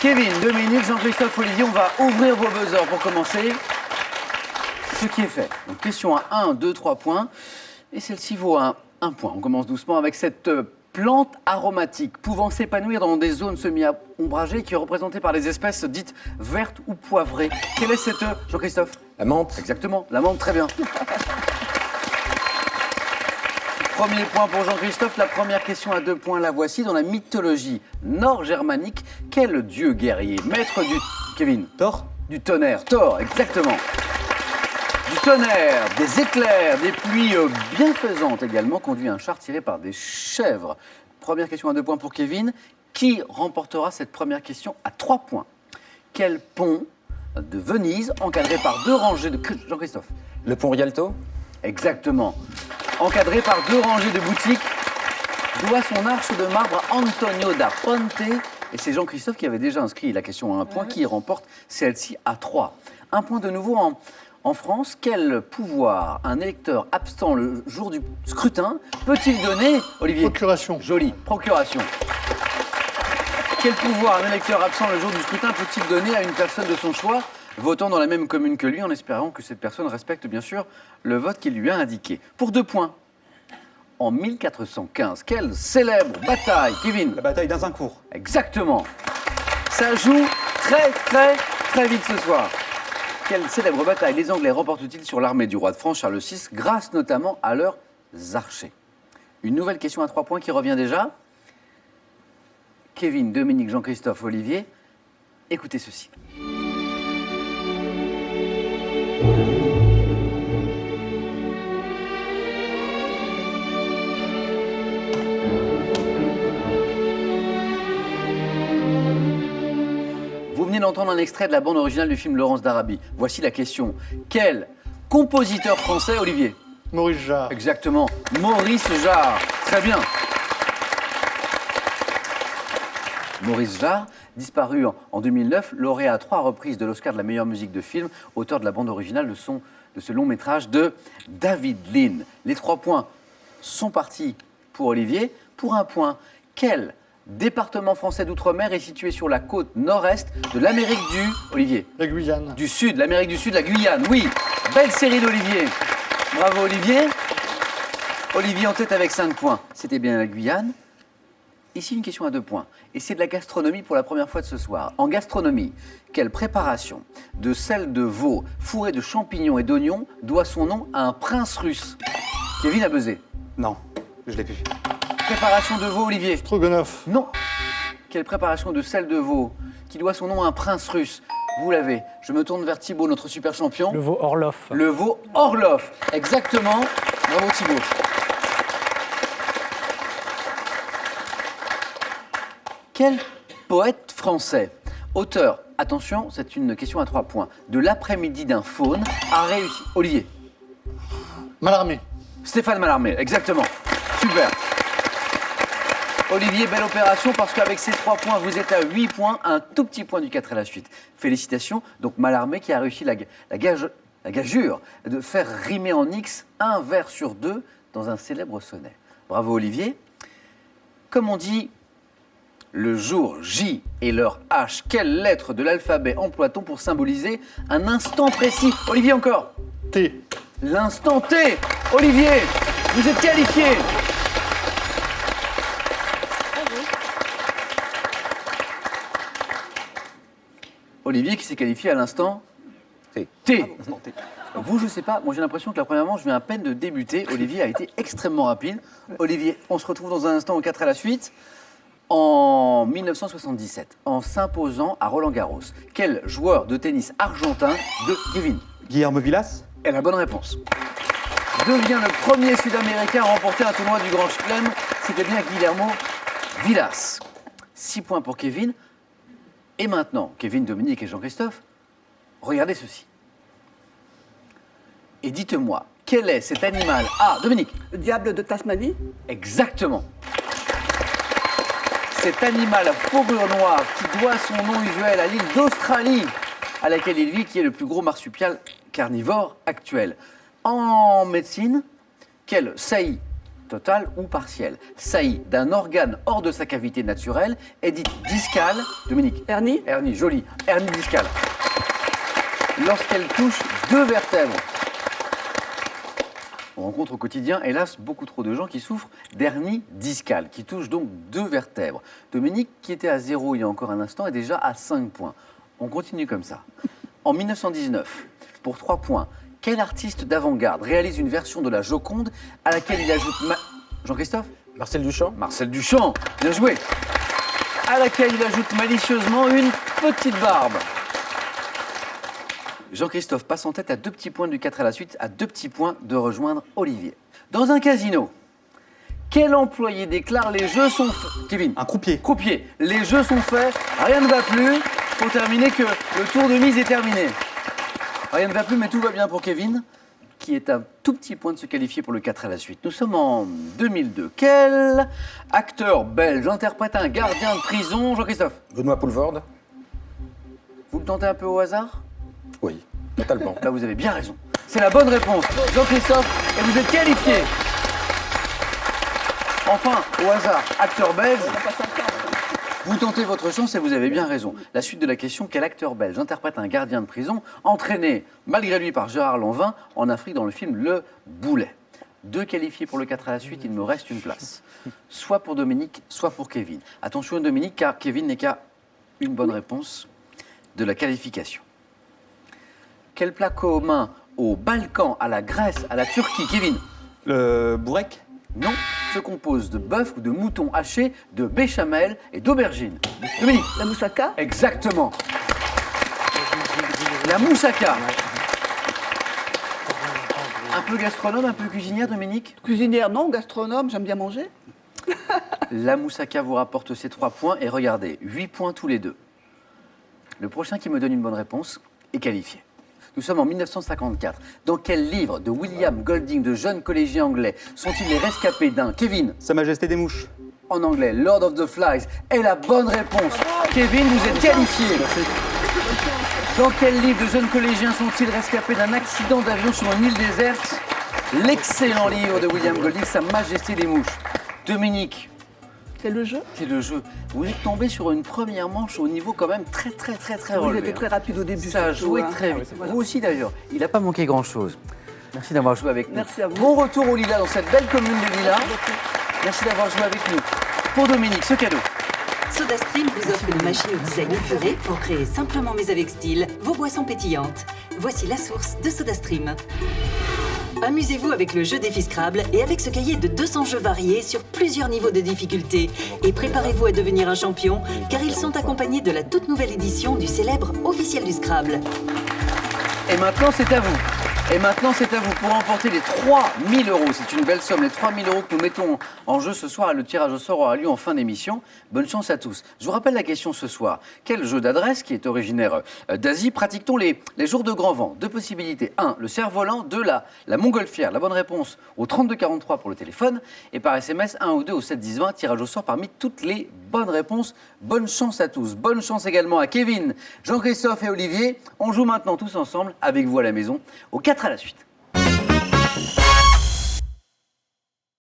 Kevin, Dominique, Jean-Christophe, Olivier, on va ouvrir vos buzzers pour commencer. Ce qui est fait. Donc, question à 1, 2, 3 points. Et celle-ci vaut un point. On commence doucement avec cette plante aromatique pouvant s'épanouir dans des zones semi-ombragées qui est représentée par des espèces dites vertes ou poivrées. Quelle est cette, Jean-Christophe? La menthe. Exactement, la menthe, très bien. Premier point pour Jean-Christophe. La première question à 2 points, la voici. Dans la mythologie nord-germanique, quel dieu guerrier, maître du... Kevin? Thor. Du tonnerre. Thor, exactement. Du tonnerre, des éclairs, des pluies bienfaisantes également, conduit un char tiré par des chèvres. Première question à 2 points pour Kevin. Qui remportera cette première question à 3 points? Quel pont de Venise, encadré par 2 rangées de... Jean-Christophe? Le pont Rialto. Exactement. Encadré par 2 rangées de boutiques, doit son arche de marbre à Antonio da Ponte. Et c'est Jean-Christophe qui avait déjà inscrit la question à 1 point, qui remporte celle-ci à 3. Un point de nouveau en France. Quel pouvoir un électeur absent le jour du scrutin peut-il donner, Olivier? Procuration. Joli, procuration. Quel pouvoir un électeur absent le jour du scrutin peut-il donner à une personne de son choix votant dans la même commune que lui, en espérant que cette personne respecte bien sûr le vote qu'il lui a indiqué? Pour 2 points. En 1415, quelle célèbre bataille, Kevin? La bataille d'Azincourt. Exactement. Ça joue très vite ce soir. Quelle célèbre bataille les Anglais remportent-ils sur l'armée du roi de France Charles VI, grâce notamment à leurs archers? Une nouvelle question à 3 points qui revient déjà. Kevin, Dominique, Jean-Christophe, Olivier, écoutez ceci. Vous venez d'entendre un extrait de la bande originale du film Laurence d'Arabie. Voici la question. Quel compositeur français, Olivier? Maurice Jarre. Exactement. Maurice Jarre. Très bien. Maurice Jarre, disparu en 2009, lauréat à 3 reprises de l'Oscar de la meilleure musique de film, auteur de la bande originale de ce long métrage de David Lean. Les 3 points sont partis pour Olivier. Pour 1 point, quel département français d'outre-mer est situé sur la côte nord-est de l'Amérique du... Olivier? La Guyane. Du Sud, l'Amérique du Sud, la Guyane, oui. Belle série d'Olivier. Bravo Olivier. Olivier en tête avec 5 points. C'était bien la Guyane. Ici, une question à 2 points. Et c'est de la gastronomie pour la première fois de ce soir. En gastronomie, quelle préparation de sel de veau fourré de champignons et d'oignons doit son nom à un prince russe? Kevin a buzzé. Non, je l'ai vu. Préparation de veau, Olivier? Stroganoff. Non. Quelle préparation de sel de veau qui doit son nom à un prince russe? Vous l'avez. Je me tourne vers Thibaut, notre super champion. Le veau Orlov. Le veau Orlov. Exactement. Bravo Thibaut. Quel poète français, auteur, attention, c'est une question à 3 points, de l'après-midi d'un faune, a réussi... Olivier? Mallarmé. Stéphane Mallarmé, exactement. Super. Olivier, belle opération parce qu'avec ces 3 points, vous êtes à 8 points, un tout petit point du 4 à la suite. Félicitations. Donc Mallarmé qui a réussi la gageure de faire rimer en X un vers sur 2 dans un célèbre sonnet. Bravo Olivier. Comme on dit, le jour J et l'heure H, quelle lettre de l'alphabet emploie-t-on pour symboliser un instant précis? Olivier encore. T. L'instant T. Olivier, vous êtes qualifié. Olivier qui s'est qualifié à l'instant T. T. Vous, je sais pas, moi j'ai l'impression que la première manche vient à peine de débuter. Olivier a été extrêmement rapide. Olivier, on se retrouve dans un instant au 4 à la suite. En 1977, en s'imposant à Roland-Garros, quel joueur de tennis argentin de Kevin? Guillermo Vilas. Et la bonne réponse. Devient le premier Sud-Américain à remporter un tournoi du Grand Chelem. C'était bien Guillermo Vilas. 6 points pour Kevin. Et maintenant, Kevin, Dominique et Jean-Christophe, regardez ceci. Et dites-moi, quel est cet animal? Ah, Dominique. Le diable de Tasmanie? Exactement. Cet animal à fourrure noire qui doit son nom usuel à l'île d'Australie à laquelle il vit, qui est le plus gros marsupial carnivore actuel. En médecine, quel saillie totale ou partielle, saillie d'un organe hors de sa cavité naturelle est dite discale. Dominique. Hernie. Hernie, joli. Hernie discale. Lorsqu'elle touche deux vertèbres. On rencontre au quotidien, hélas, beaucoup trop de gens qui souffrent d'hernie discale, qui touchent donc deux vertèbres. Dominique, qui était à 0 il y a encore un instant, est déjà à 5 points. On continue comme ça. En 1919, pour 3 points, quel artiste d'avant-garde réalise une version de la Joconde à laquelle il ajoute... Jean-Christophe ? Marcel Duchamp. Marcel Duchamp, bien joué. À laquelle il ajoute malicieusement une petite barbe. Jean-Christophe passe en tête à 2 petits points du 4 à la suite, à 2 petits points de rejoindre Olivier. Dans un casino, quel employé déclare les jeux sont faits? Kevin. Un croupier. Croupier. Les jeux sont faits, rien ne va plus. Faut terminer que le tour de mise est terminé. Rien ne va plus, mais tout va bien pour Kevin, qui est un tout petit point de se qualifier pour le 4 à la suite. Nous sommes en 2002. Quel acteur belge interprète un gardien de prison? Jean-Christophe. Benoît Poulvorde. Vous le tentez un peu au hasard? Oui, totalement. Là, vous avez bien raison. C'est la bonne réponse. Jean-Christophe, et vous êtes qualifié. Enfin, au hasard, acteur belge, vous tentez votre chance et vous avez bien raison. La suite de la question, quel acteur belge interprète un gardien de prison entraîné, malgré lui, par Gérard Lanvin en Afrique dans le film Le Boulet? 2 qualifiés pour le 4 à la suite, il me reste une place. Soit pour Dominique, soit pour Kevin. Attention Dominique, car Kevin n'est qu'à une bonne réponse de la qualification. Quel plat commun aux Balkans, à la Grèce, à la Turquie? Kevin. Le bourrec. Non, se compose de bœuf ou de mouton haché, de béchamel et d'aubergine. Dominique. La moussaka. Exactement. La moussaka. Un peu gastronome, un peu cuisinière, Dominique? Cuisinière, non. Gastronome, j'aime bien manger. La moussaka vous rapporte ces 3 points et regardez, 8 points tous les deux. Le prochain qui me donne une bonne réponse est qualifié. Nous sommes en 1954. Dans quel livre de William Golding, de jeunes collégiens anglais, sont-ils les rescapés d'un? Kevin. Sa Majesté des Mouches. En anglais, Lord of the Flies est la bonne réponse. Kevin, vous êtes qualifié. Dans quel livre de jeunes collégiens sont-ils rescapés d'un accident d'avion sur une île déserte? L'excellent livre de William Golding, Sa Majesté des Mouches. Dominique. C'est le jeu. C'est le jeu. Vous êtes tombé sur une première manche au niveau quand même très Il relevé. était très rapide au début. Ça a surtout, joué hein. très vite. Vous aussi d'ailleurs. Il n'a pas manqué grand-chose. Merci d'avoir joué avec nous. Merci à vous. Bon retour au Lila dans cette belle commune de Lila. Merci d'avoir joué avec nous. Pour Dominique, ce cadeau. SodaStream vous offre une machine au design épuré pour créer simplement mais avec style vos boissons pétillantes. Voici la source de SodaStream. Amusez-vous avec le jeu Défi Scrabble et avec ce cahier de 200 jeux variés sur plusieurs niveaux de difficulté. Et préparez-vous à devenir un champion, car ils sont accompagnés de la toute nouvelle édition du célèbre officiel du Scrabble. Et maintenant, c'est à vous. Et maintenant, c'est à vous pour remporter les 3 000 euros. C'est une belle somme, les 3 000 euros que nous mettons en jeu ce soir. Le tirage au sort aura lieu en fin d'émission. Bonne chance à tous. Je vous rappelle la question ce soir. Quel jeu d'adresse, qui est originaire d'Asie, pratique-t-on les jours de grand vent? 2 possibilités. 1, le cerf-volant. 2, la montgolfière. La bonne réponse au 3243 pour le téléphone. Et par SMS, 1 ou 2 au 7 10 20. Tirage au sort parmi toutes les bonnes réponses. Bonne chance à tous. Bonne chance également à Kevin, Jean-Christophe et Olivier. On joue maintenant tous ensemble, avec vous à la maison, au 4 à la suite.